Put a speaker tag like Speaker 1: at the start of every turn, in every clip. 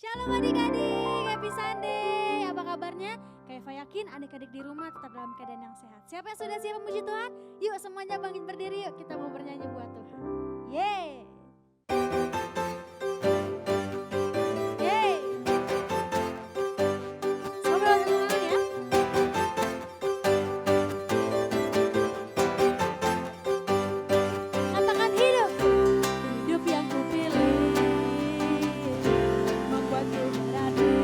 Speaker 1: Shalom adik-adik, happy Sunday. Apa kabarnya? Kayak yakin adik-adik di rumah tetap dalam keadaan yang sehat. Siapa yang sudah siap memuji Tuhan? Yuk semuanya bangkit berdiri yuk, kita mau bernyanyi buat Tuhan. Yeay. Yeay. Ngobrol tepuk tangan ya. Katakan hidup, hidup yang kupilih membuatku berani.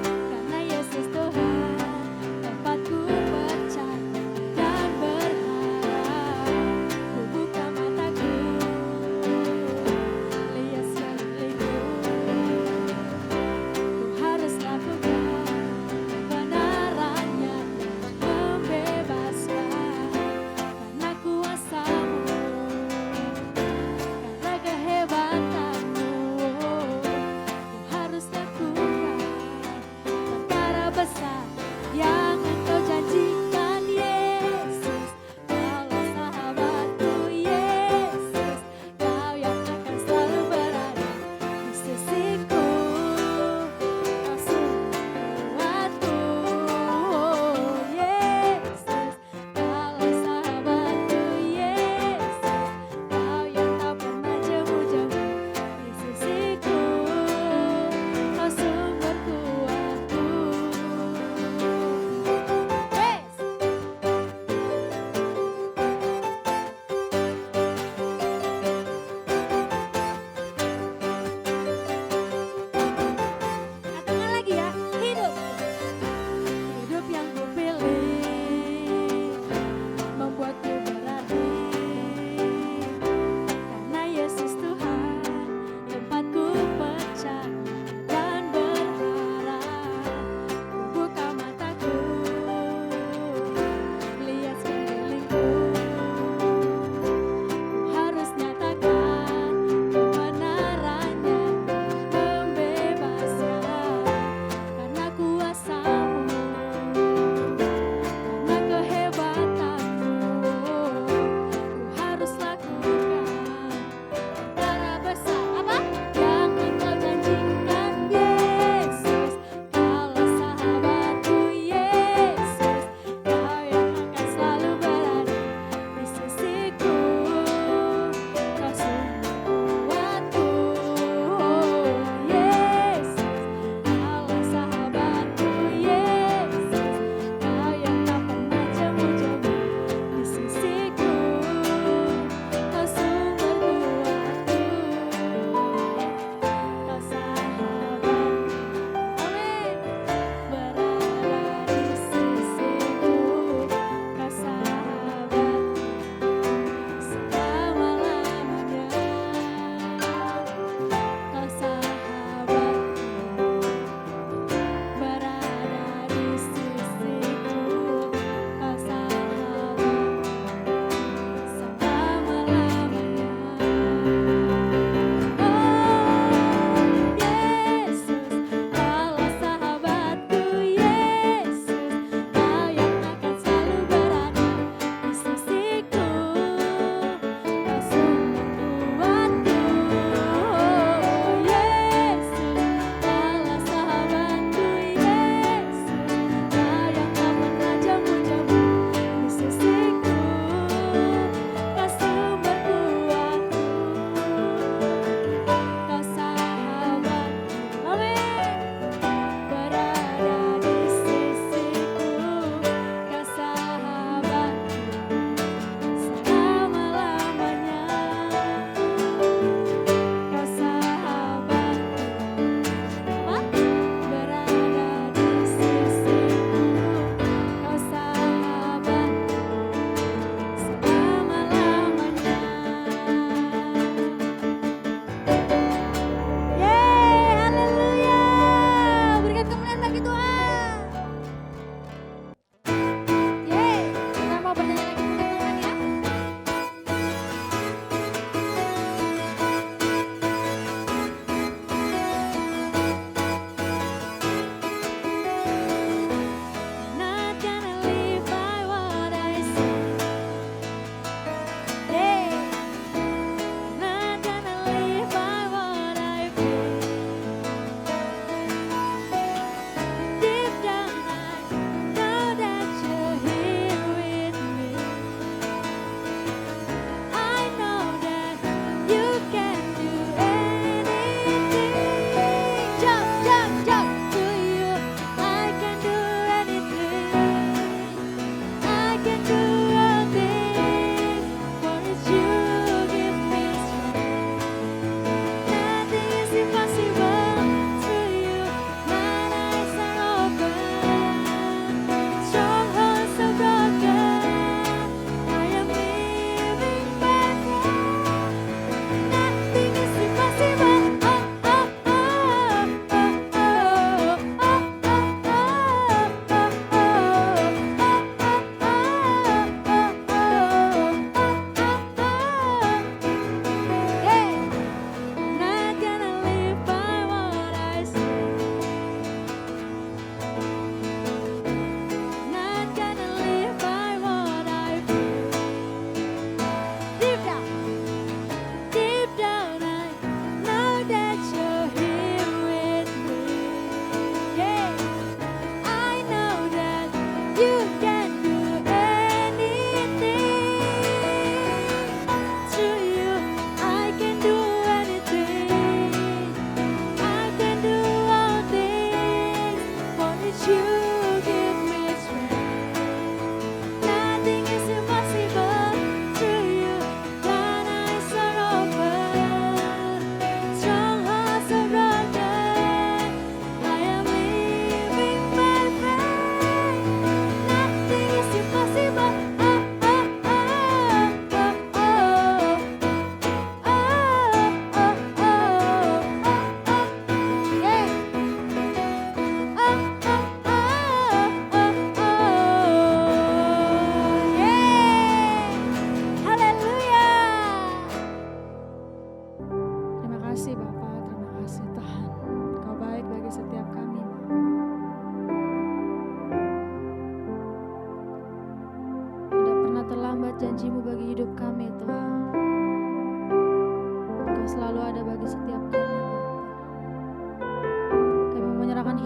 Speaker 1: Karena Yesus Tuhan tempatku percaya dan berharap. Ku buka mataku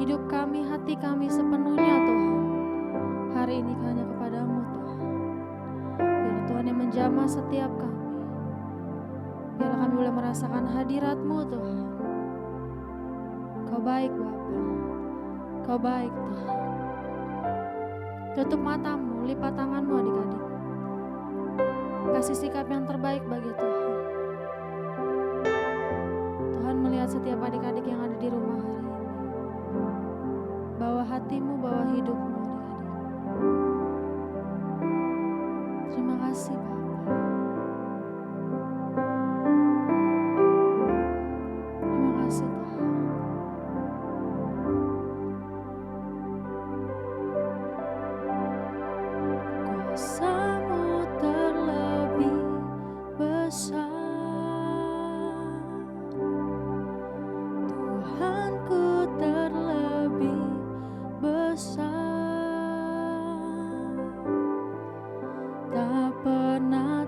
Speaker 1: hidup kami, hati kami sepenuhnya Tuhan. Hari ini hanya kepadamu Tuhan. Biar Tuhan yang menjamah setiap kami. Biar kami boleh merasakan hadirat-Mu Tuhan. Kau baik Bapa, Kau baik Tuhan. Tutup matamu, lipat tanganmu adik-adik. Kasih sikap yang terbaik bagi Tuhan. Tuhan melihat setiap adik-adik yang ada di rumah hari ini. Bawa hatimu, bawa hidupmu adik-adik. Terima kasih Bapa. Terima kasih Tuhan. Kuasa-Mu terlebih besar, Tuhanku terlebih besar, tak pernah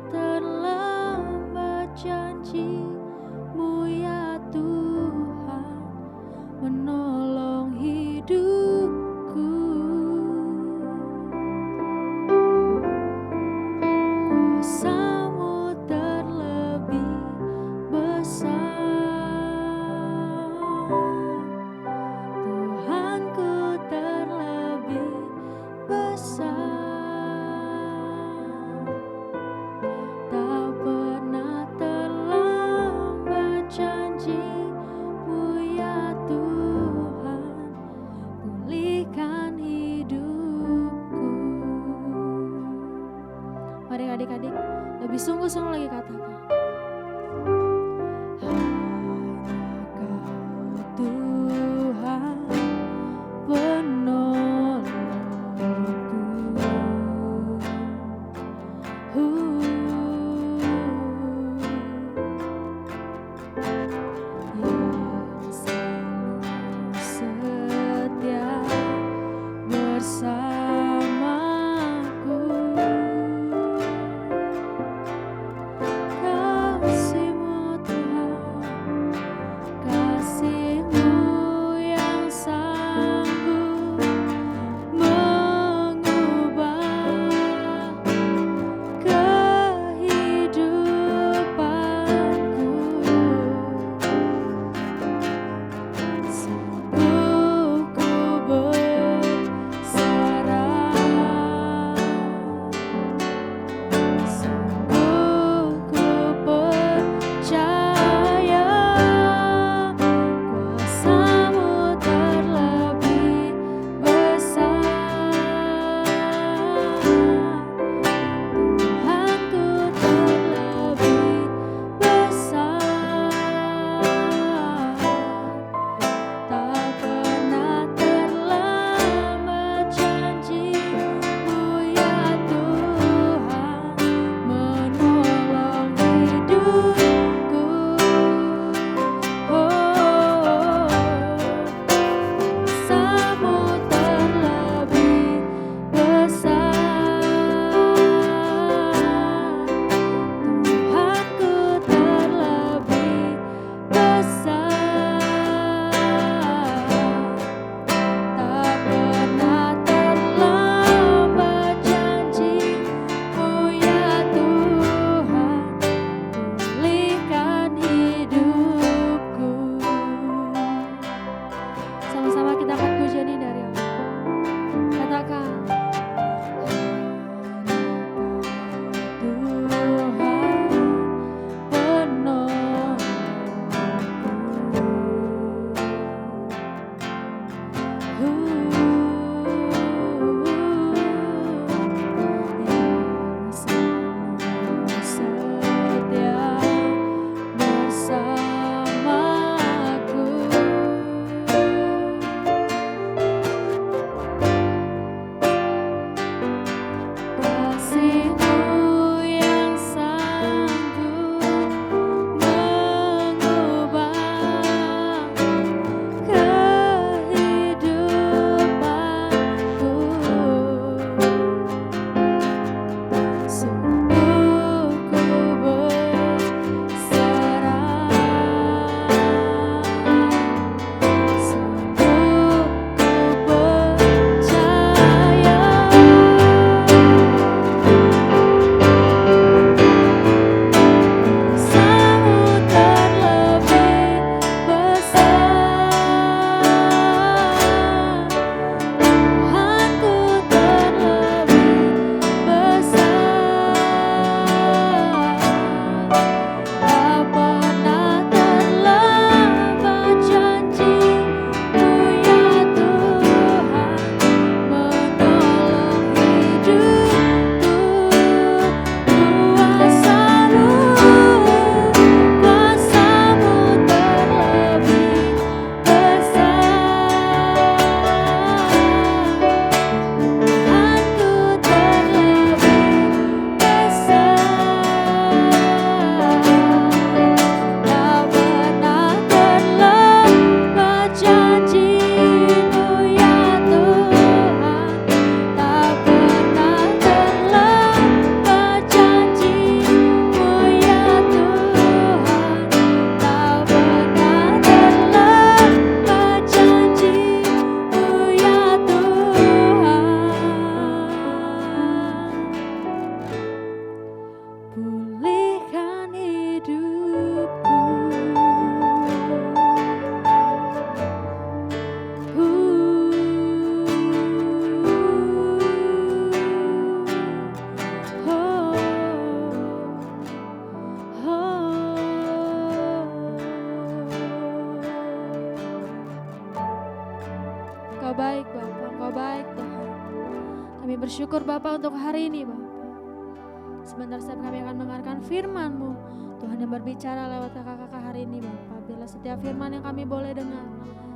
Speaker 1: Engkau baik Bapa, Engkau baik Tuhan. Kami bersyukur Bapa untuk hari ini Bapa. Sebentar saja kami akan mendengarkan firman-Mu. Tuhan yang berbicara lewat kakak-kakak hari ini Bapa. Biarlah setiap firman yang kami boleh dengar,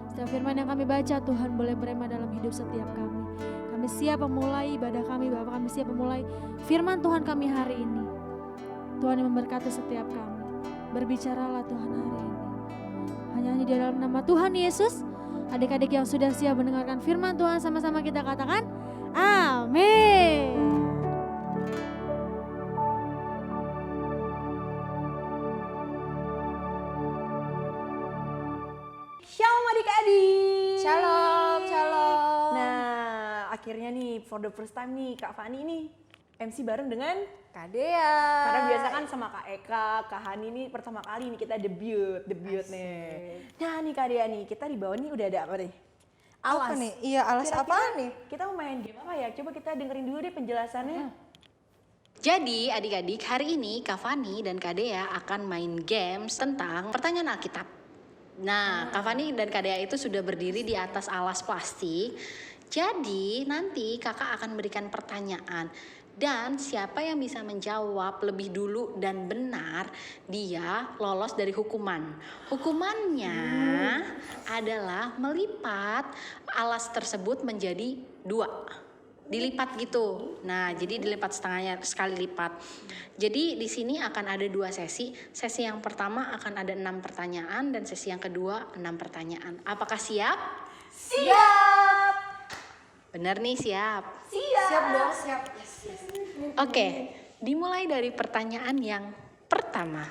Speaker 1: setiap firman yang kami baca Tuhan boleh berema dalam hidup setiap kami. Kami siap memulai ibadah kami Bapa, kami siap memulai firman Tuhan kami hari ini. Tuhan yang memberkati setiap kami. Berbicaralah Tuhan hari ini. Hanya di dalam nama Tuhan Yesus. Adik-adik yang sudah siap mendengarkan firman Tuhan, sama-sama kita katakan amin.
Speaker 2: Shalom adik-adik.
Speaker 3: Shalom, shalom.
Speaker 2: Nah, akhirnya nih for the first time nih Kak Fani nih MC bareng dengan
Speaker 3: Kak Dea.
Speaker 2: karena biasa kan sama Kak Eka, Kak Hani ini pertama kali nih kita debut nih. Nah nih Kak Dea nih, kita di bawah nih udah ada apa nih? Alas.
Speaker 3: Apa nih? Iya, alas
Speaker 2: Kira-kira
Speaker 3: apaan nih?
Speaker 2: Kita mau main game apa ya? Coba kita dengerin dulu deh penjelasannya.
Speaker 4: Jadi adik-adik, hari ini Kak Fani dan Kak Dea akan main games tentang pertanyaan Alkitab. Nah, Kak Fani dan Kak Dea itu sudah berdiri di atas alas plastik. Jadi nanti kakak akan berikan pertanyaan. Dan siapa yang bisa menjawab lebih dulu dan benar, dia lolos dari hukuman. Hukumannya adalah melipat alas tersebut menjadi 2. Dilipat gitu. Nah, jadi dilipat setengahnya sekali lipat. Jadi di sini akan ada 2 sesi. Sesi yang pertama akan ada 6 pertanyaan dan sesi yang kedua 6 pertanyaan. Apakah siap?
Speaker 2: Siap.
Speaker 4: Benar nih, siap.
Speaker 3: Siap dong, siap.
Speaker 4: Oke, dimulai dari pertanyaan yang pertama.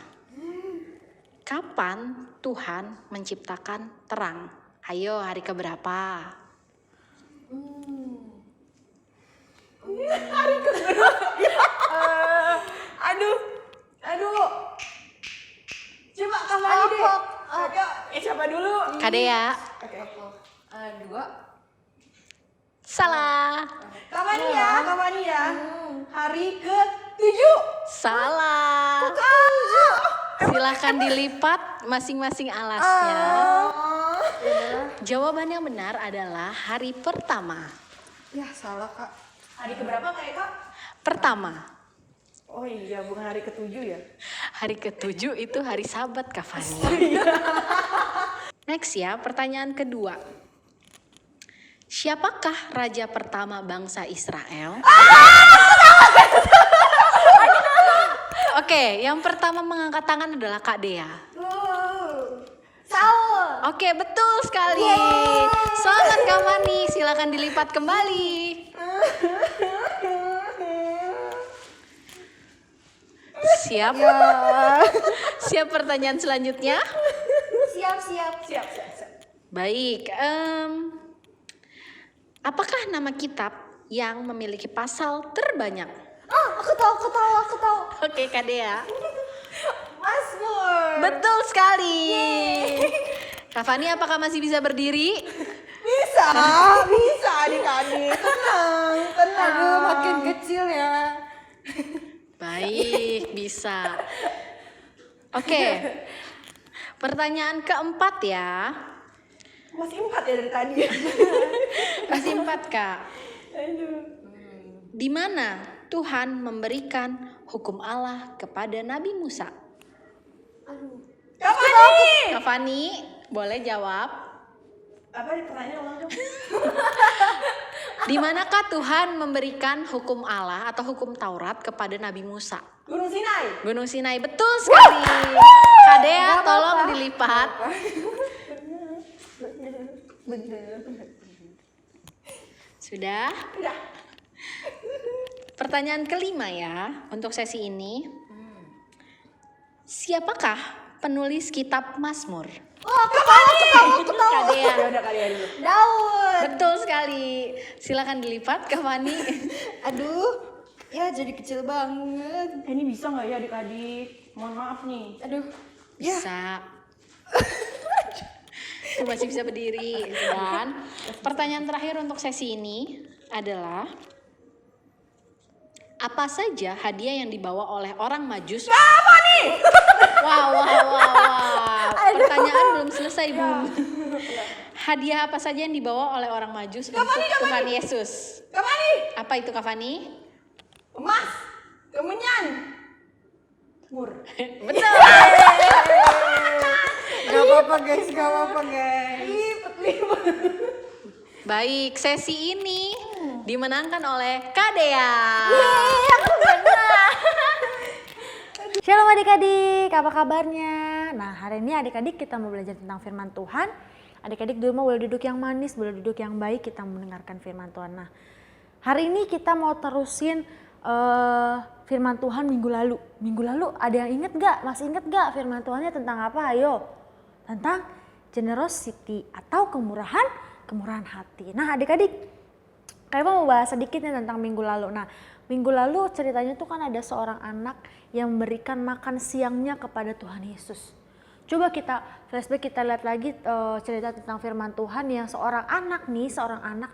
Speaker 4: Kapan Tuhan menciptakan terang? Ayo, hari keberapa?
Speaker 2: Aduh. Coba Kak Fani deh. Siapa dulu?
Speaker 4: Kak Dea.
Speaker 2: Oke.
Speaker 3: 2.
Speaker 4: Salah.
Speaker 2: Kak Fani ya. Hari ke-7.
Speaker 4: Salah. Silahkan dilipat masing-masing alasnya. Jawaban yang benar adalah hari pertama.
Speaker 3: Ya, salah Kak.
Speaker 2: Hari keberapa Kak Eka?
Speaker 4: Pertama.
Speaker 2: Oh iya, bukan hari ke-7 ya?
Speaker 4: Hari ke-7 itu hari Sabat, Kak Fani. Next ya, pertanyaan kedua. Siapakah raja pertama bangsa Israel? Oke, yang pertama mengangkat tangan adalah Kak Dea.
Speaker 3: Saul.
Speaker 4: Oke, betul sekali. Selamat Kak Fani, silakan dilipat kembali. Siap? Siap pertanyaan selanjutnya?
Speaker 3: Siap.
Speaker 4: Baik, apakah nama kitab yang memiliki pasal terbanyak?
Speaker 3: Oh, aku tahu.
Speaker 4: Oke, Kak Dea.
Speaker 3: Mazmur.
Speaker 4: Betul sekali. Kak Fani, apakah masih bisa berdiri?
Speaker 2: Bisa adik-adik. Tenang.
Speaker 3: Aduh, makin kecil ya.
Speaker 4: Baik, bisa. Oke. Pertanyaan keempat ya.
Speaker 2: Masih 4 ya dari tadi.
Speaker 4: Masih 4, Kak.
Speaker 2: Aduh.
Speaker 4: Di mana Tuhan memberikan hukum Allah kepada Nabi Musa? Kak Fani, boleh jawab.
Speaker 2: Apa pertanyaan ulang dong?
Speaker 4: Di manakah Tuhan memberikan hukum Allah atau hukum Taurat kepada Nabi Musa?
Speaker 2: Gunung Sinai.
Speaker 4: Gunung Sinai, betul sekali. Kak Dea, tolong dilipat.
Speaker 2: Bener.
Speaker 4: Sudah?
Speaker 2: Udah.
Speaker 4: Pertanyaan kelima ya untuk sesi ini. Siapakah penulis kitab Mazmur?
Speaker 3: Aku tahu.
Speaker 4: Kak Dea.
Speaker 2: Ya udah kali ya dulu.
Speaker 3: Daud.
Speaker 4: Betul sekali. Silakan dilipat, Kak Fani.
Speaker 3: Aduh. Ya, jadi kecil banget.
Speaker 2: Ini bisa nggak ya adik-adik? Mohon maaf nih.
Speaker 3: Aduh. Ya.
Speaker 4: Bisa. Tuh, masih bisa berdiri. Dan pertanyaan terakhir untuk sesi ini adalah apa saja hadiah yang dibawa oleh orang Majus? Wow. Pertanyaan belum selesai, Bu. Hadiah apa saja yang dibawa oleh orang Majus untuk Tuhan Yesus?
Speaker 2: Kafani,
Speaker 4: Apa itu, Kafani?
Speaker 2: emas, kemenyan, mur.
Speaker 4: Betul.
Speaker 3: Gak apa-apa guys, gak apa-apa guys.
Speaker 4: Baik, sesi ini dimenangkan oleh Kadea.
Speaker 1: Shalom adik-adik, apa kabarnya? Nah, hari ini adik-adik kita mau belajar tentang firman Tuhan. Adik-adik di rumah boleh duduk yang manis, boleh duduk yang baik, kita mendengarkan firman Tuhan. Nah, hari ini kita mau terusin firman Tuhan minggu lalu. Minggu lalu ada yang inget gak? Masih inget gak firman Tuhannya tentang apa? Ayo. Tentang generosity atau kemurahan hati. Nah, adik-adik, kalian mau bahas sedikit nih tentang minggu lalu. Nah, minggu lalu ceritanya tuh kan ada seorang anak yang memberikan makan siangnya kepada Tuhan Yesus. Coba kita flashback, kita lihat lagi cerita tentang firman Tuhan yang seorang anak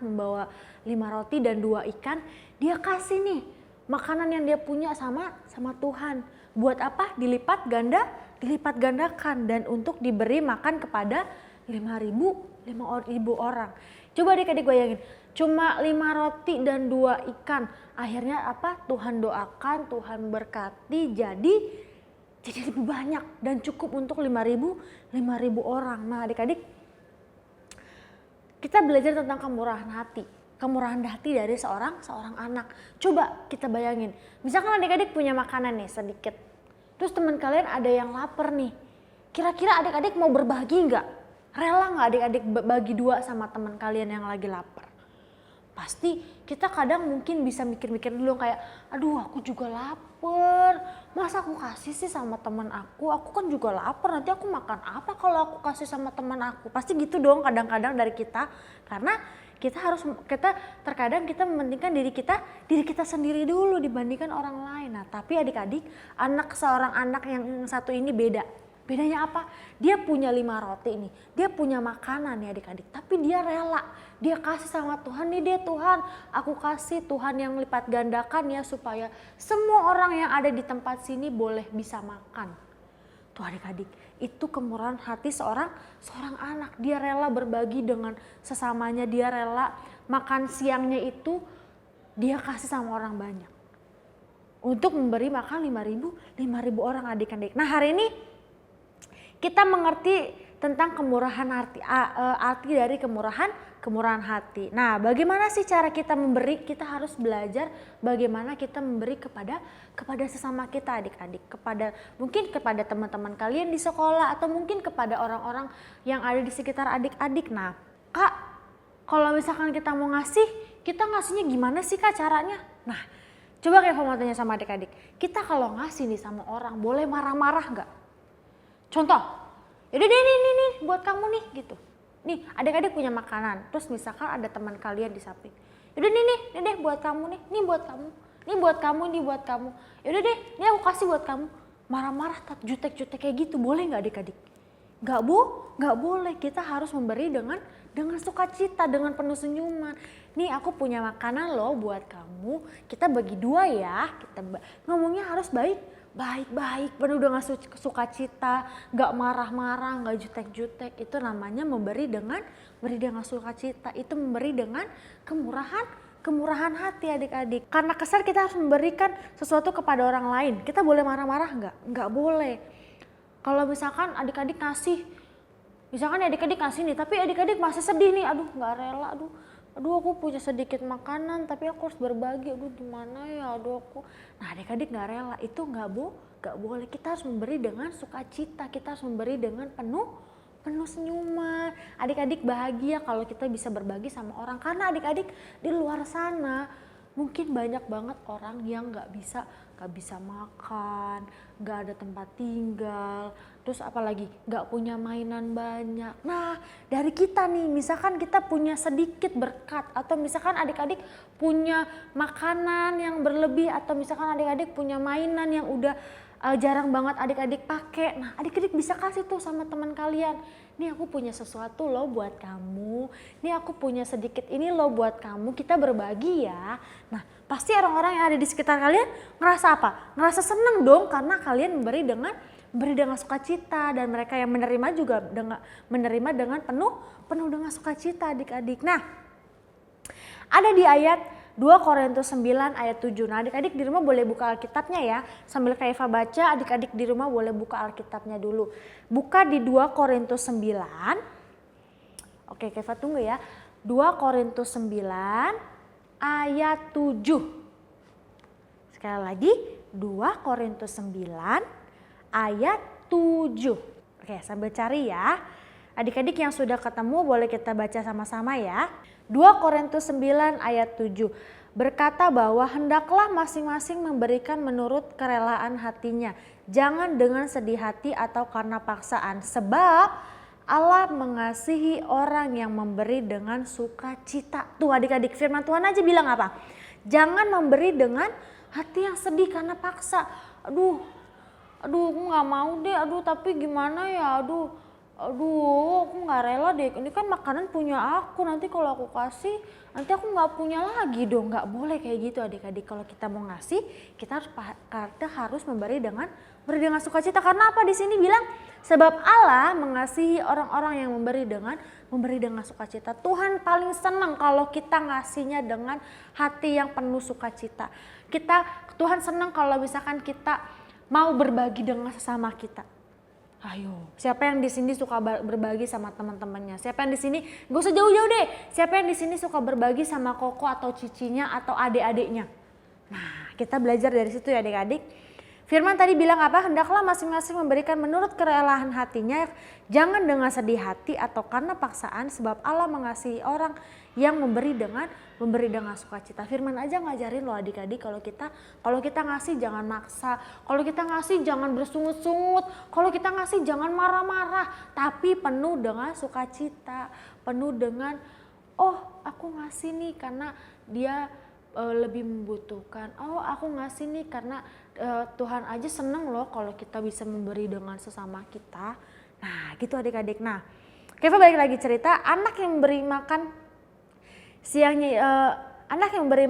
Speaker 1: membawa 5 roti dan 2 ikan. Dia kasih nih makanan yang dia punya sama Tuhan. Buat apa? Dilipat gandakan dan untuk diberi makan kepada 5.000 orang. Coba adik-adik bayangin, cuma 5 roti dan 2 ikan. Akhirnya apa? Tuhan doakan, Tuhan berkati, jadi lebih banyak dan cukup untuk 5.000 orang. Nah, adik-adik, kita belajar tentang kemurahan hati dari seorang anak. Coba kita bayangin, misalkan adik-adik punya makanan nih sedikit, terus teman kalian ada yang lapar nih. Kira-kira adik-adik mau berbagi nggak? Rela nggak adik-adik bagi 2 sama teman kalian yang lagi lapar? Pasti kita kadang mungkin bisa mikir-mikir dulu kayak, aduh aku juga lapar, masa aku kasih sih sama teman aku kan juga lapar, nanti aku makan apa kalau aku kasih sama teman aku? Pasti gitu dong kadang-kadang dari kita, karena terkadang kita mementingkan diri kita sendiri dulu dibandingkan orang lain. Nah, tapi adik-adik, seorang anak yang satu ini beda. Bedanya apa? Dia punya 5 roti nih, dia punya makanan nih adik-adik, tapi dia rela, dia kasih sama Tuhan nih, dia Tuhan aku kasih, Tuhan yang lipat gandakan ya supaya semua orang yang ada di tempat sini boleh bisa makan. Tuh adik-adik, itu kemurahan hati seorang anak, dia rela berbagi dengan sesamanya, dia rela makan siangnya itu dia kasih sama orang banyak. Untuk memberi makan 5.000 orang adik-adik. Nah, hari ini kita mengerti tentang kemurahan hati, arti dari kemurahan hati. Nah, bagaimana sih cara kita memberi? Kita harus belajar bagaimana kita memberi kepada sesama kita adik-adik, mungkin kepada teman-teman kalian di sekolah atau mungkin kepada orang-orang yang ada di sekitar adik-adik. Nah, Kak, kalau misalkan kita mau ngasih, kita ngasihnya gimana sih Kak caranya? Nah, coba kayak mau tanya sama adik-adik, kita kalau ngasih nih sama orang boleh marah-marah nggak? Contoh, yaudah deh nih buat kamu nih gitu. Nih adik-adik punya makanan, terus misalkan ada teman kalian di samping. Yaudah nih deh buat kamu nih buat kamu. Nih buat kamu. Yaudah deh, nih aku kasih buat kamu. Marah-marah, jutek-jutek kayak gitu, boleh nggak adik-adik? Nggak boleh, kita harus memberi dengan sukacita, dengan penuh senyuman. Nih aku punya makanan loh buat kamu, kita bagi 2 ya. Ngomongnya harus baik-baik, penuh dengan sukacita, nggak marah-marah, nggak jutek-jutek. Itu namanya memberi dengan sukacita, itu memberi dengan kemurahan hati adik-adik. Karena kesal kita harus memberikan sesuatu kepada orang lain. Kita boleh marah-marah nggak boleh. Kalau misalkan adik-adik kasih nih, tapi adik-adik masih sedih nih, aduh nggak rela, aduh aku punya sedikit makanan tapi aku harus berbagi, aduh gimana ya, Nah adik-adik nggak rela, itu nggak boleh. Kita harus memberi dengan sukacita, kita harus memberi dengan penuh senyuman. Adik-adik bahagia kalau kita bisa berbagi sama orang, karena adik-adik di luar sana mungkin banyak banget orang yang nggak bisa makan, nggak ada tempat tinggal, terus apalagi nggak punya mainan banyak. Nah dari kita nih, misalkan kita punya sedikit berkat, atau misalkan adik-adik punya makanan yang berlebih, atau misalkan adik-adik punya mainan yang udah jarang banget adik-adik pakai. Nah adik-adik bisa kasih tuh sama teman kalian. Nih aku punya sesuatu loh buat kamu. Nih aku punya sedikit ini loh buat kamu. Kita berbagi ya. Nah pasti orang-orang yang ada di sekitar kalian ngerasa apa? Ngerasa seneng dong, karena kalian memberi dengan memberi dengan sukacita, dan mereka yang menerima juga menerima dengan penuh dengan sukacita adik-adik. Nah, ada di ayat 2 Korintus 9 ayat 7. Nah, adik-adik di rumah boleh buka Alkitabnya ya. Sambil Kak Eva baca, adik-adik di rumah boleh buka Alkitabnya dulu. Buka di 2 Korintus 9. Oke, Kak Eva tunggu ya. 2 Korintus 9 ayat 7. Sekali lagi, 2 Korintus 9 ayat 7. Oke, sambil cari ya. Adik-adik yang sudah ketemu boleh kita baca sama-sama ya. 2 Korintus 9 ayat 7 berkata bahwa hendaklah masing-masing memberikan menurut kerelaan hatinya. Jangan dengan sedih hati atau karena paksaan. Sebab Allah mengasihi orang yang memberi dengan sukacita. Tuh adik-adik, firman Tuhan aja bilang apa? Jangan memberi dengan hati yang sedih karena paksa. Aduh aku gak mau deh, tapi gimana ya, aku gak rela deh, ini kan makanan punya aku, nanti kalau aku kasih nanti aku gak punya lagi dong. Gak boleh kayak gitu adik-adik. Kalau kita mau ngasih, kita harus memberi dengan sukacita. Karena apa di sini bilang? Sebab Allah mengasihi orang-orang yang memberi dengan sukacita. Tuhan paling senang kalau kita ngasihnya dengan hati yang penuh sukacita. Tuhan senang kalau misalkan kita mau berbagi dengan sesama kita. Ayo, siapa yang di sini suka berbagi sama teman-temannya? Siapa yang di sini, gak usah jauh-jauh deh. Siapa yang di sini suka berbagi sama koko atau cicinya atau adik-adiknya? Nah, kita belajar dari situ ya adik-adik. Firman tadi bilang apa? Hendaklah masing-masing memberikan menurut kerelaan hatinya, jangan dengan sedih hati atau karena paksaan, sebab Allah mengasihi orang yang memberi dengan sukacita. Firman aja ngajarin loh adik-adik, kalau kita ngasih jangan maksa, kalau kita ngasih jangan bersungut-sungut, kalau kita ngasih jangan marah-marah, tapi penuh dengan sukacita, penuh dengan aku ngasih nih karena dia lebih membutuhkan. Aku ngasih nih karena Tuhan aja seneng loh kalau kita bisa memberi dengan sesama kita. Nah gitu adik-adik. Nah Keva balik lagi cerita, anak yang memberi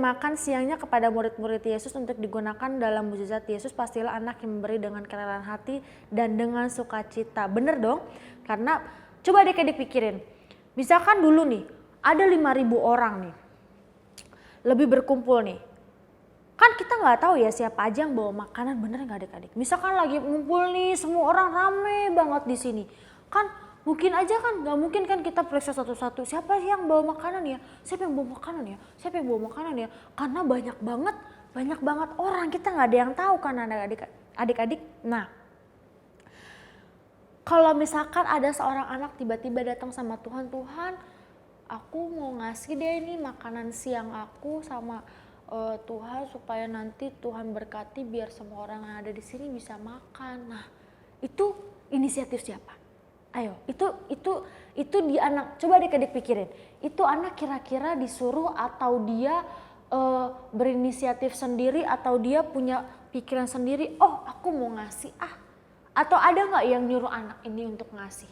Speaker 1: makan siangnya kepada murid-murid Yesus untuk digunakan dalam mukjizat Yesus, pastilah anak yang memberi dengan kerelaan hati dan dengan sukacita. Bener dong? Karena coba adik-adik pikirin, misalkan dulu nih ada 5.000 orang nih lebih berkumpul nih, kan kita nggak tahu ya siapa aja yang bawa makanan, bener nggak adik-adik? Misalkan lagi ngumpul nih semua orang rame banget di sini, kan mungkin aja kan, nggak mungkin kan kita periksa satu-satu siapa yang bawa makanan ya, siapa yang bawa makanan ya, siapa yang bawa makanan ya, karena banyak banget orang, kita nggak ada yang tahu kan adik-adik. Nah kalau misalkan ada seorang anak tiba-tiba datang sama Tuhan, aku mau ngasih deh ini makanan siang aku sama Tuhan supaya nanti Tuhan berkati biar semua orang yang ada di sini bisa makan. Nah itu inisiatif siapa? Ayo, itu di anak, coba adik-adik pikirin, itu anak kira-kira disuruh atau dia berinisiatif sendiri atau dia punya pikiran sendiri, aku mau ngasih atau ada nggak yang nyuruh anak ini untuk ngasih?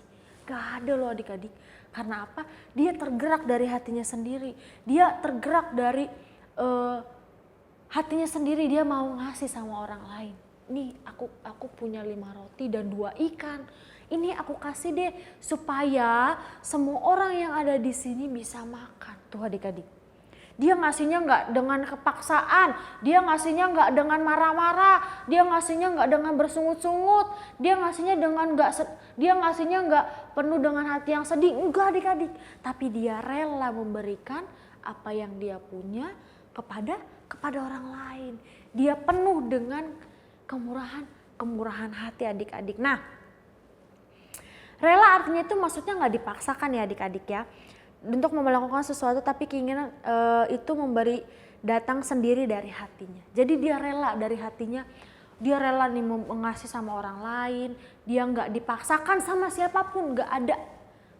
Speaker 1: Gak ada loh adik-adik. Karena apa? Dia tergerak dari hatinya sendiri, dia tergerak dari hatinya sendiri, dia mau ngasih sama orang lain. Nih aku punya 5 roti dan 2 ikan. Ini aku kasih deh supaya semua orang yang ada di sini bisa makan. Tuh adik-adik. Dia ngasihnya nggak dengan kepaksaan, dia ngasihnya nggak dengan marah-marah, dia ngasihnya nggak dengan bersungut-sungut, dia ngasihnya nggak penuh dengan hati yang sedih. Enggak adik-adik. Tapi dia rela memberikan apa yang dia punya kepada orang lain. Dia penuh dengan kemurahan hati adik-adik. Nah, rela artinya itu maksudnya nggak dipaksakan ya adik-adik ya, untuk melakukan sesuatu, tapi keinginan itu datang sendiri dari hatinya. Jadi dia rela dari hatinya, dia rela nih mengasihi sama orang lain, dia nggak dipaksakan sama siapapun, nggak ada.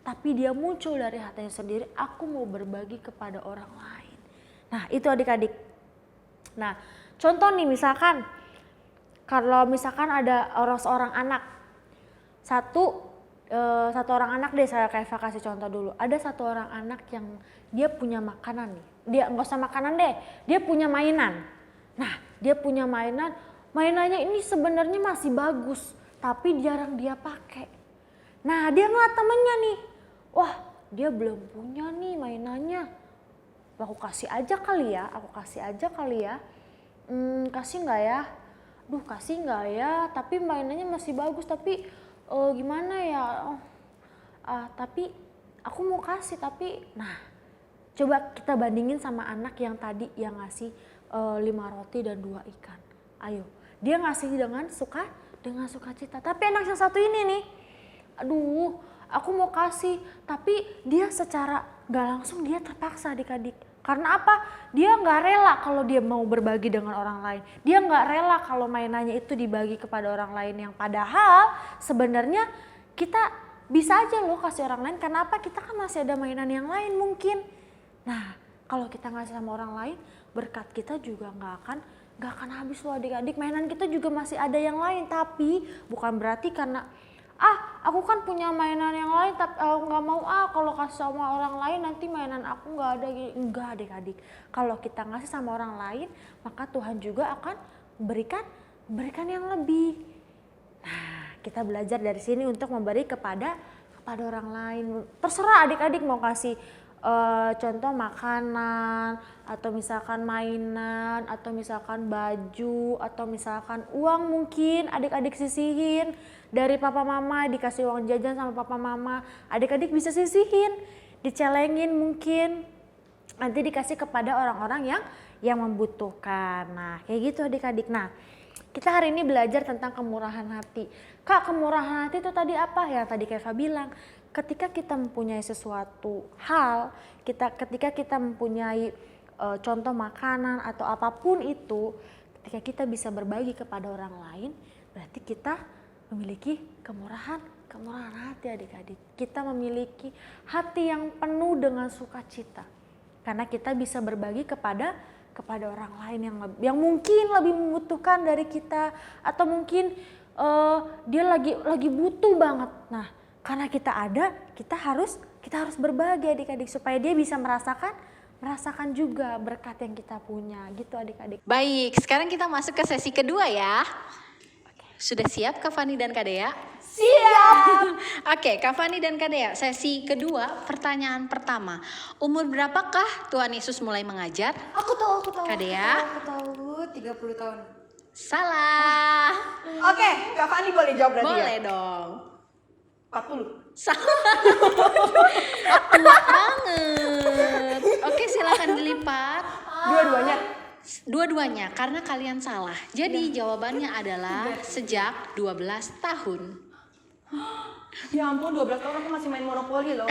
Speaker 1: Tapi dia muncul dari hatinya sendiri, aku mau berbagi kepada orang lain. Nah itu adik-adik. Nah contoh nih misalkan, kalau misalkan ada seorang anak, satu orang anak deh, saya kayak kasih contoh dulu. Ada satu orang anak yang dia punya makanan nih. Dia nggak usah makanan deh, dia punya mainan. Nah, dia punya mainannya ini sebenarnya masih bagus.
Speaker 5: tapi jarang dia pakai. Nah dia ngeliat temennya nih, wah dia belum punya nih mainannya. Aku kasih aja kali ya, kasih nggak ya? Duh kasih nggak ya, tapi mainannya masih bagus, tapi gimana ya? Tapi aku mau kasih, tapi nah coba kita bandingin sama anak yang tadi yang ngasih 5 roti dan 2 ikan. Ayo, dia ngasih dengan sukacita. Tapi anak yang satu ini nih, aduh aku mau kasih, tapi dia secara gak langsung dia terpaksa adik-adik. Karena apa? Dia gak rela kalau dia mau berbagi dengan orang lain. Dia gak rela kalau mainannya itu dibagi kepada orang lain, yang padahal sebenarnya kita bisa aja loh kasih orang lain. Karena apa? Kita kan masih ada mainan yang lain mungkin. Nah kalau kita ngasih sama orang lain, berkat kita juga gak akan habis loh adik-adik. Mainan kita juga masih ada yang lain, tapi bukan berarti karena aku kan punya mainan yang lain tapi aku nggak mau kalau kasih sama orang lain nanti mainan aku nggak ada. Enggak adik-adik, kalau kita ngasih sama orang lain maka Tuhan juga akan berikan yang lebih. Nah kita belajar dari sini untuk memberi kepada orang lain. Terserah adik-adik mau kasih contoh makanan, atau misalkan mainan, atau misalkan baju, atau misalkan uang, mungkin adik-adik sisihin dari papa mama, dikasih uang jajan sama papa mama, adik-adik bisa sisihin, dicelengin mungkin, nanti dikasih kepada orang-orang yang membutuhkan. Nah kayak gitu adik-adik. Nah kita hari ini belajar tentang kemurahan hati. Kak, kemurahan hati itu tadi apa? Yang tadi Keva bilang, ketika kita mempunyai sesuatu hal, ketika kita mempunyai contoh makanan atau apapun itu, ketika kita bisa berbagi kepada orang lain, berarti kita memiliki kemurahan hati adik-adik. Kita memiliki hati yang penuh dengan sukacita. Karena kita bisa berbagi kepada orang lain yang mungkin lebih membutuhkan dari kita, atau mungkin dia lagi butuh banget. Nah, karena kita ada, kita harus berbagi adik-adik supaya dia bisa merasakan juga berkat yang kita punya, gitu adik-adik.
Speaker 4: Baik, sekarang kita masuk ke sesi kedua ya. Sudah siap Kak Fani dan Kak Dea?
Speaker 2: Siap.
Speaker 4: Oke, Kak Fani dan Kak Dea, sesi kedua, pertanyaan pertama. Umur berapakah Tuhan Yesus mulai mengajar?
Speaker 3: Aku tahu.
Speaker 4: Kak Dea?
Speaker 3: Aku tahu 30 tahun.
Speaker 4: Salah.
Speaker 2: Oke, Kak Fani boleh jawab berarti
Speaker 4: Boleh
Speaker 2: ya?
Speaker 4: dong.
Speaker 2: 40.
Speaker 4: Salah. Kuat banget. Oke, silakan dilipat.
Speaker 2: Dua-duanya.
Speaker 4: Dua-duanya, karena kalian salah. Jadi jawabannya adalah sejak 12 tahun.
Speaker 2: Ya ampun, 12 tahun aku masih main monopoli loh.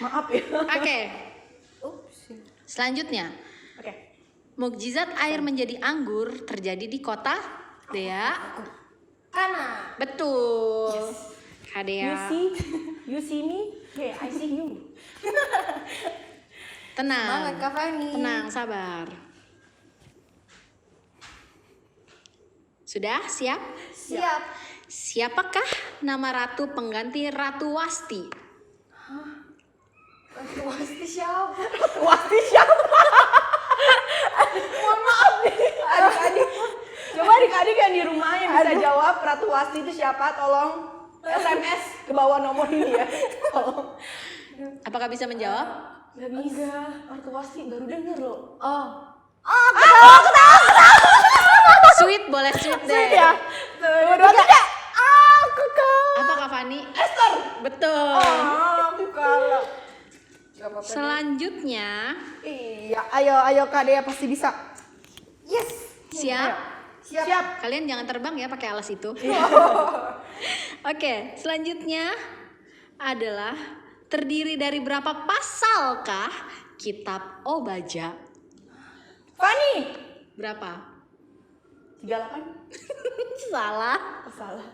Speaker 2: Maaf ya.
Speaker 4: Oke, selanjutnya.
Speaker 2: Oke.
Speaker 4: Mukjizat air menjadi anggur terjadi di kota Dea.
Speaker 3: Kana.
Speaker 4: Betul. Kak Dea.
Speaker 2: You see me? Yeah, I see you.
Speaker 4: Tenang.
Speaker 3: Semangat Kak Fani.
Speaker 4: Tenang, sabar. Sudah siap?
Speaker 3: Siap.
Speaker 4: Siapakah nama ratu pengganti Ratu Wasti?
Speaker 3: Pasti siapa?
Speaker 2: Wasti siapa? Mohon maaf nih. Adik-adik. Coba adik-adik yang di rumah yang bisa jawab Ratu Wasti itu siapa? Tolong SMS ke bawah nomor ini ya. Tolong.
Speaker 4: Apakah bisa menjawab?
Speaker 2: Gak bisa. Ratu Wasti baru denger loh.
Speaker 4: Sweet, boleh sweet deh.
Speaker 2: Sweet ya? Tunggu, 2, 3. Aku kalah.
Speaker 4: Apa Kak Fani?
Speaker 2: Esther.
Speaker 4: Betul.
Speaker 2: Aku kalah. Gak apa-apa.
Speaker 4: Selanjutnya,
Speaker 2: Iya, ayo Kak Dea pasti bisa. Yes.
Speaker 4: siap?
Speaker 2: Siap.
Speaker 4: Kalian jangan terbang ya pakai alas itu. Oke, selanjutnya adalah terdiri dari berapa pasalkah kitab Obaja?
Speaker 2: Fani.
Speaker 4: Berapa?
Speaker 2: 38.
Speaker 4: Salah.
Speaker 2: Salah.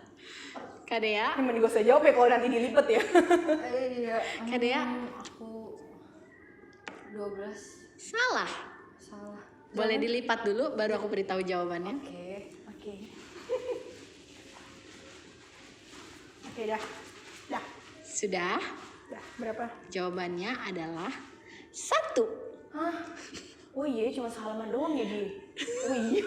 Speaker 4: Kak Dea?
Speaker 2: Ini mending gak usah jawab ya kalau nanti dilipet ya.
Speaker 3: Iya.
Speaker 4: Kak Dea?
Speaker 3: Aku 12.
Speaker 4: Salah.
Speaker 3: Salah.
Speaker 4: Boleh dilipat dulu baru aku beritahu jawabannya.
Speaker 2: Oke. Oke dah.
Speaker 4: Sudah?
Speaker 2: Dah, berapa?
Speaker 4: Jawabannya adalah 1.
Speaker 2: Oh iya, cuma salaman doang ya dia. Oh iya.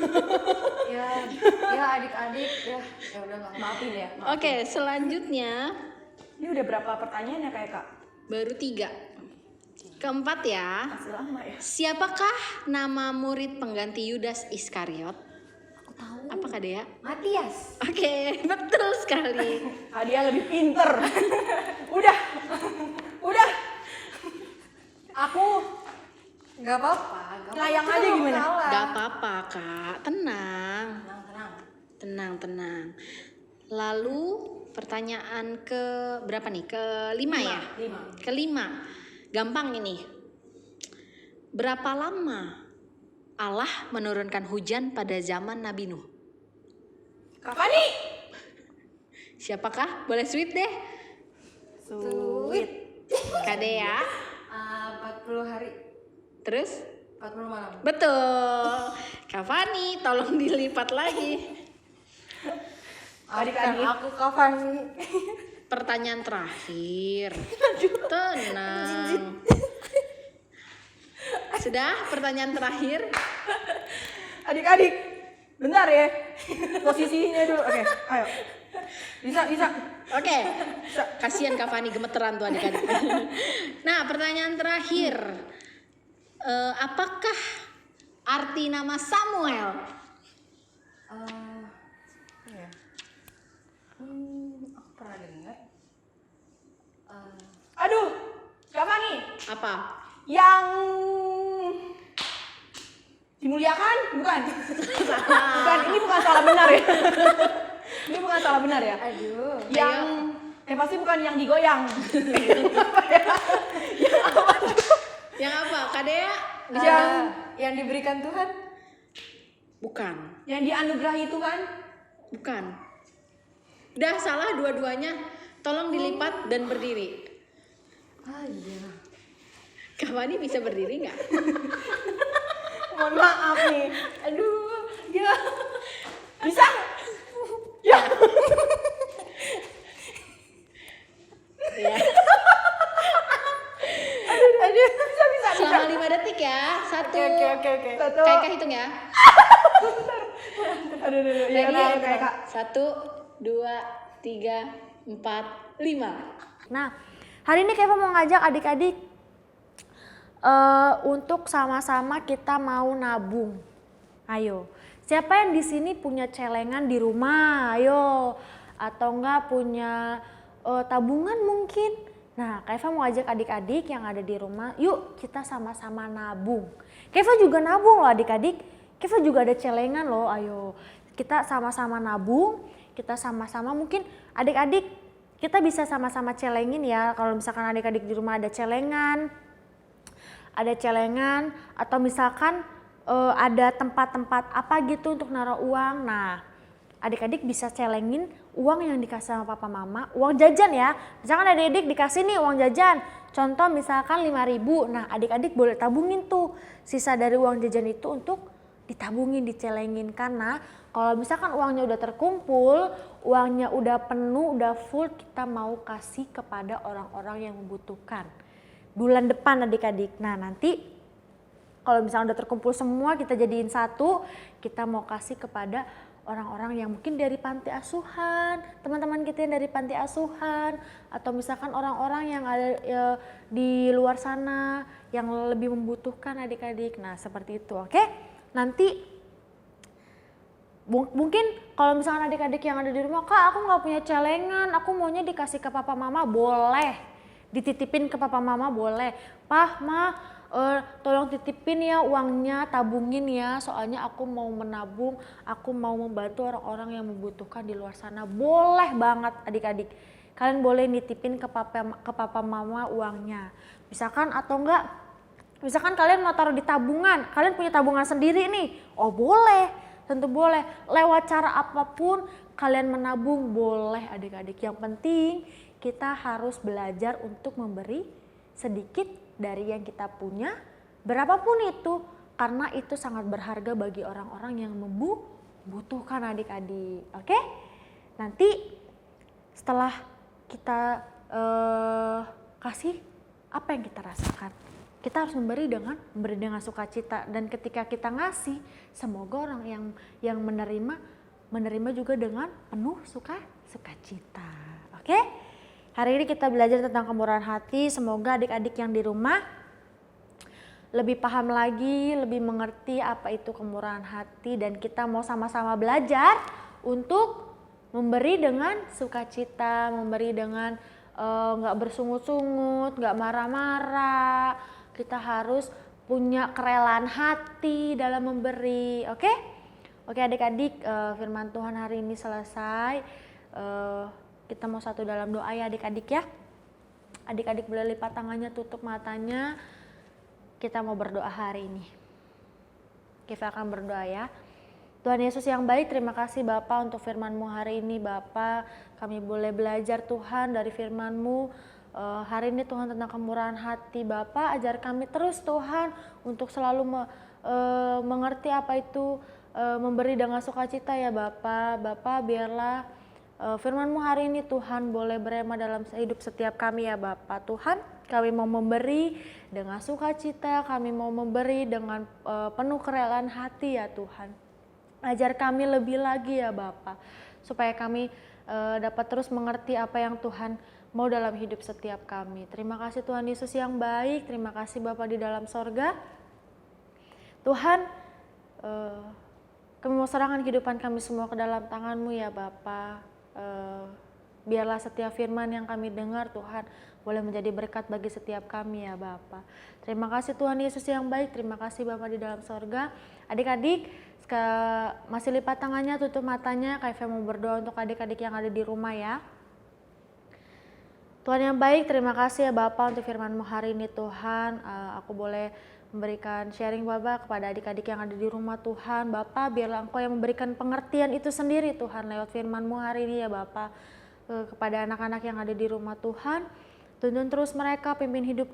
Speaker 3: Ya adik-adik ya udah nggak
Speaker 2: Maafin ya.
Speaker 4: Oke, selanjutnya
Speaker 2: Ini udah berapa pertanyaan ya kayak Kak?
Speaker 4: baru 3. Keempat ya.
Speaker 2: Masih lama ya.
Speaker 4: Siapakah nama murid pengganti Yudas Iskariot?
Speaker 3: Aku tahu.
Speaker 4: Apa Kak Dea?
Speaker 3: Matias.
Speaker 4: Oke, betul sekali.
Speaker 2: Dia lebih pinter. Udah. Aku
Speaker 3: Nggak apa-apa.
Speaker 2: Ngayang aja gimana?
Speaker 4: Gak apa-apa Kak, tenang.
Speaker 3: Tenang.
Speaker 4: Lalu pertanyaan ke berapa nih? Kelima ya?
Speaker 2: 5.
Speaker 4: Kelima. Gampang ini. Berapa lama Allah menurunkan hujan pada zaman Nabi Nuh?
Speaker 2: Kak Fani.
Speaker 4: Siapakah? Boleh sweet deh.
Speaker 2: Sweet.
Speaker 4: Kak Dea.
Speaker 3: 40 hari.
Speaker 4: Terus?
Speaker 3: 40 malam.
Speaker 4: Betul. Kak Fani, tolong dilipat lagi.
Speaker 2: Adik-adik.
Speaker 3: Aku kapan nih?
Speaker 4: Pertanyaan terakhir. Tenang. Sudah, pertanyaan terakhir.
Speaker 2: Adik-adik. Bentar ya. Posisinya dulu. Oke, ayo. Bisa.
Speaker 4: Oke. Kasihan Kak Fani gemeteran tuh adik-adik. Nah, pertanyaan terakhir. Apakah arti nama Samuel?
Speaker 3: Ya. Aku pernah dengar.
Speaker 2: Aduh. Kak Fani.
Speaker 4: Apa?
Speaker 2: Yang dimuliakan? Bukan. Bukan, ini bukan salah benar ya. Ini bukan salah benar ya.
Speaker 3: Aduh.
Speaker 2: Yang pasti bukan yang digoyang.
Speaker 4: Yang apa? Kak Dea?
Speaker 3: Yang diberikan Tuhan.
Speaker 4: Bukan.
Speaker 2: Yang dianugerahi itu kan?
Speaker 4: Bukan. Udah salah dua-duanya. Tolong dilipat dan berdiri.
Speaker 3: Iya.
Speaker 4: Kak Fani bisa berdiri nggak?
Speaker 2: Mohon maaf nih. Aduh, ya. Bisa? Ya.
Speaker 4: Ya.
Speaker 2: Aduh, bisa.
Speaker 4: Selama 5 detik ya. 1.
Speaker 2: Oke. Satu.
Speaker 4: Kakak hitung ya.
Speaker 2: Aduh. Ya,
Speaker 4: Ready?
Speaker 2: kayak Kak.
Speaker 4: 1, 2, 3, 4, 5.
Speaker 5: Nah, hari ini Keva mau ngajak adik-adik untuk sama-sama kita mau nabung. Ayo, siapa yang di sini punya celengan di rumah? Ayo, atau enggak punya tabungan mungkin? Nah, Keva mau ajak adik-adik yang ada di rumah, yuk kita sama-sama nabung. Keva juga nabung loh adik-adik. Keva juga ada celengan loh, ayo. Kita sama-sama nabung, kita sama-sama mungkin adik-adik kita bisa sama-sama celengin ya. Kalau misalkan adik-adik di rumah ada celengan atau misalkan ada tempat-tempat apa gitu untuk naruh uang. Nah, adik-adik bisa celengin uang yang dikasih sama papa mama, uang jajan ya. Misalkan adik-adik dikasih nih uang jajan, contoh misalkan 5.000. Nah, adik-adik boleh tabungin tuh sisa dari uang jajan itu untuk ditabungin, dicelengin. Karena kalau misalkan uangnya udah terkumpul, uangnya udah penuh, udah full, kita mau kasih kepada orang-orang yang membutuhkan. Bulan depan adik-adik. Nah, nanti kalau misalnya udah terkumpul semua, kita jadiin satu, kita mau kasih kepada orang-orang yang mungkin dari panti asuhan, teman-teman kita yang dari panti asuhan, atau misalkan orang-orang yang ada di luar sana yang lebih membutuhkan adik-adik. Nah, seperti itu, oke? Nanti mungkin kalau misalkan adik-adik yang ada di rumah, Kak aku nggak punya celengan, aku maunya dikasih ke papa mama, boleh. Dititipin ke papa mama boleh. Pah, ma, tolong titipin ya uangnya, tabungin ya, soalnya aku mau menabung, aku mau membantu orang-orang yang membutuhkan di luar sana. Boleh banget adik-adik. Kalian boleh nitipin ke papa mama uangnya. Misalkan atau enggak, misalkan kalian mau taruh di tabungan, kalian punya tabungan sendiri nih. Oh boleh, tentu boleh. Lewat cara apapun kalian menabung boleh adik-adik. Yang penting kita harus belajar untuk memberi sedikit dari yang kita punya, berapapun itu, karena itu sangat berharga bagi orang-orang yang membutuhkan adik-adik. Oke? Nanti setelah kita kasih, apa yang kita rasakan? kita harus memberi dengan sukacita, dan ketika kita ngasih, semoga orang yang menerima juga dengan penuh sukacita. Oke? Hari ini kita belajar tentang kemurahan hati. Semoga adik-adik yang di rumah lebih paham lagi, lebih mengerti apa itu kemurahan hati, dan kita mau sama-sama belajar untuk memberi dengan sukacita, memberi dengan nggak bersungut-sungut, nggak marah-marah. Kita harus punya kerelaan hati dalam memberi, oke? Oke adik-adik, firman Tuhan hari ini selesai. Kita mau satu dalam doa ya adik-adik ya. Adik-adik boleh lipat tangannya, tutup matanya. Kita mau berdoa hari ini. Kita akan berdoa ya. Tuhan Yesus yang baik, terima kasih Bapa untuk firman-Mu hari ini Bapa. Kami boleh belajar Tuhan dari firman-Mu. Hari ini Tuhan tentang kemurahan hati Bapa. Ajar kami terus Tuhan untuk selalu mengerti apa itu memberi dengan sukacita ya Bapa. Bapa biarlah firman-Mu hari ini Tuhan boleh berema dalam hidup setiap kami ya Bapa. Tuhan, kami mau memberi dengan sukacita, kami mau memberi dengan penuh kerelaan hati ya Tuhan. Ajar kami lebih lagi ya Bapa, supaya kami dapat terus mengerti apa yang Tuhan mau dalam hidup setiap kami. Terima kasih Tuhan Yesus yang baik, terima kasih Bapa di dalam sorga. Tuhan, kami mau serahkan kehidupan kami semua ke dalam tangan-Mu ya Bapa. Biarlah setiap firman yang kami dengar Tuhan boleh menjadi berkat bagi setiap kami ya Bapa. Terima kasih Tuhan Yesus yang baik, terima kasih Bapa di dalam sorga. Adik-adik masih lipat tangannya, tutup matanya, Kak Eva mau berdoa untuk adik-adik yang ada di rumah ya. Tuhan yang baik, terima kasih ya Bapa untuk firman-Mu hari ini Tuhan. Aku boleh memberikan sharing Bapa kepada adik-adik yang ada di rumah Tuhan. Bapa, biarlah Engkau yang memberikan pengertian itu sendiri Tuhan lewat firman-Mu hari ini ya Bapa. Kepada anak-anak yang ada di rumah Tuhan, tuntun terus mereka, pimpin hidup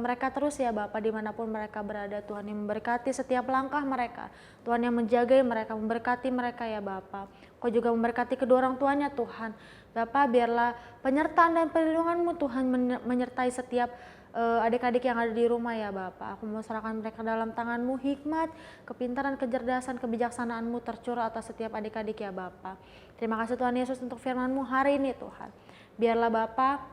Speaker 5: mereka terus ya Bapa, dimanapun mereka berada. Tuhan yang memberkati setiap langkah mereka, Tuhan yang menjaga mereka, memberkati mereka ya Bapa. Kau juga memberkati kedua orang tuanya Tuhan. Bapa, biarlah penyertaan dan perlindungan-Mu Tuhan menyertai setiap adik-adik yang ada di rumah ya Bapa. Aku mau serahkan mereka dalam tangan-Mu, hikmat, kepintaran, kecerdasan, kebijaksanaan-Mu tercurah atas setiap adik-adik ya Bapa. Terima kasih Tuhan Yesus untuk firman-Mu hari ini Tuhan. Biarlah Bapa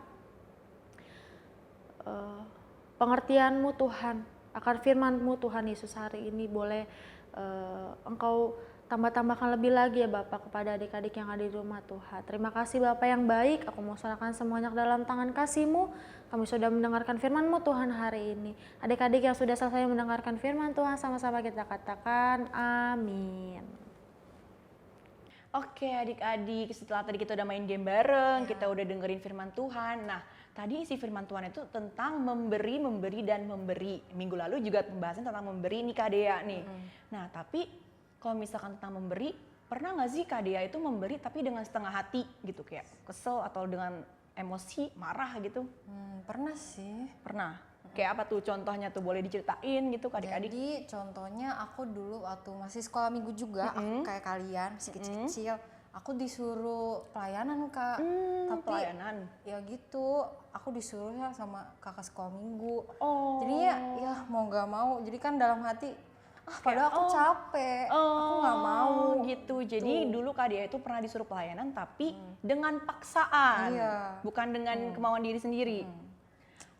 Speaker 5: pengertian-Mu Tuhan akan firman-Mu Tuhan Yesus hari ini boleh Engkau tambah-tambahkan lebih lagi ya Bapak kepada adik-adik yang ada di rumah Tuhan. Terima kasih Bapak yang baik, aku mau serahkan semuanya ke dalam tangan kasih-Mu. Kami sudah mendengarkan firman-Mu Tuhan hari ini. Adik-adik yang sudah selesai mendengarkan firman Tuhan, sama-sama kita katakan amin.
Speaker 2: Oke adik-adik, setelah tadi kita udah main game bareng, kita udah dengerin firman Tuhan. Nah, tadi isi firman Tuhan itu tentang memberi, dan memberi. Minggu lalu juga pembahasan tentang memberi nih Kak Dea nih. Nah, tapi kalau misalkan tentang memberi, pernah nggak sih Kak Dea itu memberi tapi dengan setengah hati gitu, kayak kesel atau dengan emosi, marah gitu?
Speaker 3: Pernah sih.
Speaker 2: Pernah? Kayak apa tuh contohnya tuh, boleh diceritain gitu Kak adik-adik?
Speaker 3: Jadi contohnya aku dulu waktu masih sekolah minggu juga, aku kayak kalian masih kecil-kecil, aku disuruh pelayanan Kak. Tapi
Speaker 2: pelayanan?
Speaker 3: Ya gitu, aku disuruh ya sama kakak sekolah minggu.
Speaker 2: Oh.
Speaker 3: Jadinya ya mau nggak mau, jadi kan dalam hati padahal aku capek, aku nggak mau
Speaker 2: gitu. Jadi dulu Kak Dea itu pernah disuruh pelayanan tapi dengan paksaan,
Speaker 3: Iya.
Speaker 2: bukan dengan kemauan diri sendiri.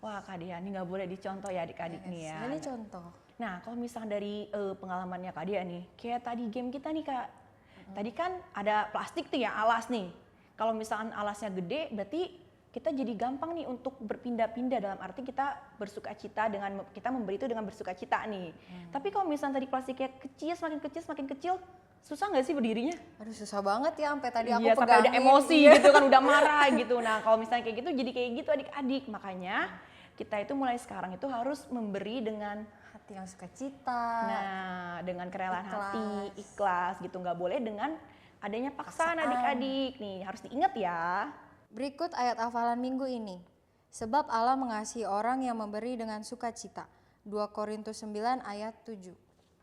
Speaker 2: Wah Kak Dea ini nggak boleh dicontoh ya adik-adik nih ya.
Speaker 3: Ini contoh.
Speaker 2: Nah kalau misalnya dari pengalamannya Kak Dea nih, kayak tadi game kita nih Kak. Tadi kan ada plastik tuh ya, alas nih. Kalau misalkan alasnya gede berarti kita jadi gampang nih untuk berpindah-pindah, dalam arti kita bersukacita dengan kita memberi itu dengan bersukacita nih. Tapi kalau misalnya tadi plastiknya kecil, semakin kecil, susah nggak sih berdirinya?
Speaker 3: Aduh susah banget ya, sampai tadi aku
Speaker 2: Iya, sampai
Speaker 3: pegangin.
Speaker 2: udah emosi gitu kan, udah marah gitu. Nah kalau misalnya kayak gitu, jadi kayak gitu adik-adik. Makanya kita itu mulai sekarang itu harus memberi dengan
Speaker 3: Hati yang sukacita.
Speaker 2: nah dengan kerelaan
Speaker 3: Ikhlas.
Speaker 2: hati, ikhlas gitu. Nggak boleh dengan adanya paksaan adik-adik. Nih harus diingat ya.
Speaker 3: Berikut ayat hafalan minggu ini. Sebab Allah mengasihi orang yang memberi dengan sukacita. 2 Korintus 9 ayat 7.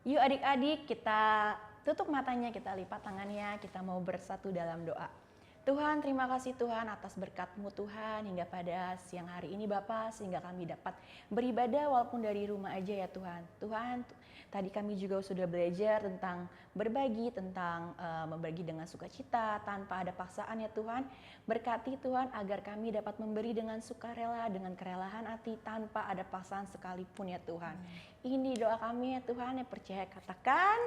Speaker 2: Yuk adik-adik kita tutup matanya, kita lipat tangannya, kita mau bersatu dalam doa. Tuhan, terima kasih Tuhan atas berkat-Mu Tuhan hingga pada siang hari ini Bapak, sehingga kami dapat beribadah walaupun dari rumah aja ya Tuhan. Tuhan, tadi kami juga sudah belajar tentang berbagi, tentang membagi dengan sukacita tanpa ada paksaan ya Tuhan. Berkati Tuhan agar kami dapat memberi dengan sukarela, dengan kerelaan hati tanpa ada paksaan sekalipun ya Tuhan. Ini doa kami ya Tuhan, yang percaya katakan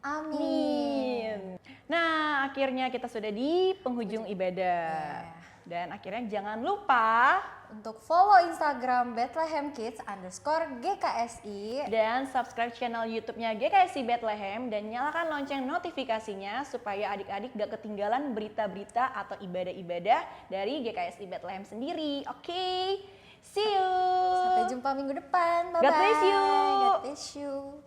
Speaker 2: amin. Nah, akhirnya kita sudah di penghujung ibadah. Dan akhirnya jangan lupa
Speaker 3: Untuk follow Instagram Bethlehem_Kids_GKSI
Speaker 2: dan subscribe channel YouTube-nya GKSI Bethlehem dan nyalakan lonceng notifikasinya supaya adik-adik gak ketinggalan berita-berita atau ibadah-ibadah dari GKSI Bethlehem sendiri. Oke, see you.
Speaker 3: Sampai jumpa minggu depan. Bye-bye.
Speaker 2: God bless you.
Speaker 3: God bless you.